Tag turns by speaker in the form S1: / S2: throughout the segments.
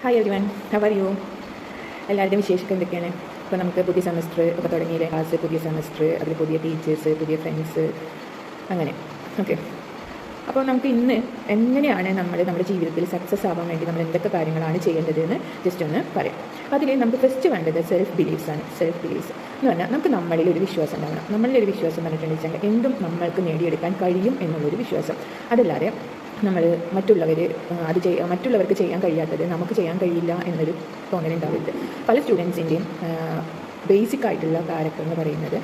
S1: Hi everyone, how are you? എല്ലാവരുടെയും വിശേഷമൊക്കെ എന്തൊക്കെയാണ്? ഇപ്പോൾ നമുക്ക് പുതിയ സെമസ്റ്റർ ഒക്കെ തുടങ്ങിയില്ലേ? ക്ലാസ്, പുതിയ സെമസ്റ്റർ, അതിൽ പുതിയ ടീച്ചേഴ്സ്, പുതിയ ഫ്രണ്ട്സ്, അങ്ങനെ ഓക്കെ. അപ്പോൾ നമുക്ക് ഇന്ന് എങ്ങനെയാണ് നമ്മുടെ ജീവിതത്തിൽ സക്സസ് ആവാൻ വേണ്ടി നമ്മൾ എന്തൊക്കെ കാര്യങ്ങളാണ് ചെയ്യേണ്ടതെന്ന് ജസ്റ്റ് ഒന്ന് പറയാം. അതിൽ നമുക്ക് ഫസ്റ്റ് വേണ്ടത് സെൽഫ് ബിലീഫ്സ് ആണ്. സെൽഫ് ബിലീഫ്സ് എന്ന് പറഞ്ഞാൽ നമുക്ക് നമ്മളിൽ ഒരു വിശ്വാസം ഉണ്ടാവണം. നമ്മളിലൊരു വിശ്വാസം പറഞ്ഞിട്ടുണ്ടെങ്കിൽ എന്തും നമ്മൾക്ക് നേടിയെടുക്കാൻ കഴിയും എന്നുള്ളൊരു വിശ്വാസം. അതല്ലാതെ നമ്മൾ മറ്റുള്ളവർക്ക് ചെയ്യാൻ കഴിയാത്തത് നമുക്ക് ചെയ്യാൻ കഴിയില്ല എന്നൊരു തോന്നലുണ്ടാവരുത്. പല സ്റ്റുഡൻസിൻ്റെയും ബേസിക് ആയിട്ടുള്ള ക്യാരക്ടർ എന്ന് പറയുന്നത്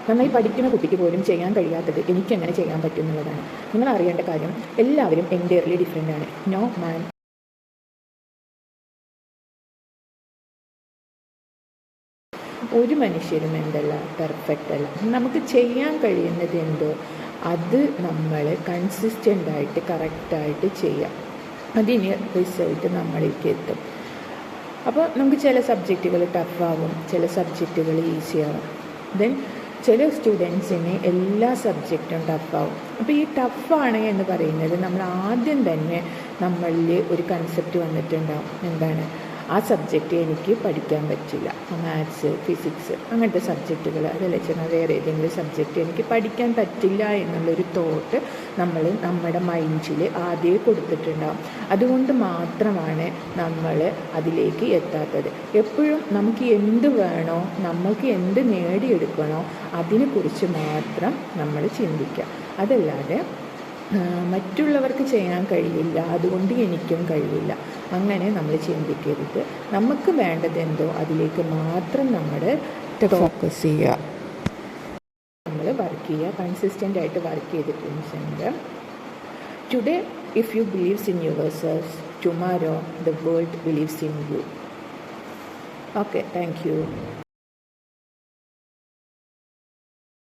S1: നന്നായി പഠിക്കുന്ന കുട്ടിക്ക് പോലും ചെയ്യാൻ കഴിയാത്തത് എനിക്കെങ്ങനെ ചെയ്യാൻ പറ്റും എന്നുള്ളതാണ്. നിങ്ങൾ അറിയേണ്ട കാര്യം, എല്ലാവരും എൻ്റയർലി ഡിഫറെൻ്റ് ആണ്. നോ മാൻ ഒരു മനുഷ്യരും എന്തല്ല പെർഫെക്റ്റ് അല്ല. നമുക്ക് ചെയ്യാൻ കഴിയുന്നത് എന്തോ അത് നമ്മൾ കൺസിസ്റ്റൻ്റായിട്ട് കറക്റ്റായിട്ട് ചെയ്യാം. അതിന് റിസൾട്ട് നമ്മളിലേക്ക് എത്തും. അപ്പോൾ നമുക്ക് ചില സബ്ജക്റ്റുകൾ ടഫാകും, ചില സബ്ജക്റ്റുകൾ ഈസിയാകും. ദെൻ ചില സ്റ്റുഡൻസിന് എല്ലാ സബ്ജക്റ്റും ടഫാകും. അപ്പോൾ ഈ ടഫാണ് എന്ന് പറയുന്നത് നമ്മൾ ആദ്യം തന്നെ നമ്മളിൽ ഒരു കൺസെപ്റ്റ് വന്നിട്ടുണ്ടാകും. എന്താണ്? ആ സബ്ജക്റ്റ് എനിക്ക് പഠിക്കാൻ പറ്റില്ല. മാത്സ്, ഫിസിക്സ് അങ്ങനത്തെ സബ്ജക്റ്റുകൾ, അതല്ല വെച്ചാൽ വേറെ ഏതെങ്കിലും സബ്ജക്റ്റ് എനിക്ക് പഠിക്കാൻ പറ്റില്ല എന്നുള്ളൊരു തോട്ട് നമ്മുടെ മൈൻഡിൽ ആദ്യമേ കൊടുത്തിട്ടുണ്ടാകും. അതുകൊണ്ട് മാത്രമാണ് നമ്മൾ അതിലേക്ക് എത്താത്തത്. എപ്പോഴും നമുക്ക് എന്ത് വേണോ, നമ്മൾക്ക് എന്ത് നേടിയെടുക്കണോ അതിനെക്കുറിച്ച് മാത്രം നമ്മൾ ചിന്തിക്കുക. അതല്ലാതെ മറ്റുള്ളവർക്ക് ചെയ്യാൻ കഴിയില്ല അതുകൊണ്ട് എനിക്കും കഴിയില്ല, അങ്ങനെ നമ്മൾ ചിന്തിക്കരുത്. നമുക്ക് വേണ്ടത് എന്തോ അതിലേക്ക് മാത്രം നമ്മൾ ഫോക്കസ് ചെയ്യുക. നമ്മൾ വർക്ക് ചെയ്യുക, കൺസിസ്റ്റൻ്റ് ആയിട്ട് വർക്ക് ചെയ്തിട്ടുണ്ടെങ്കിൽ today if you believes in yourself, tomorrow the world believes in you. Okay, thank U.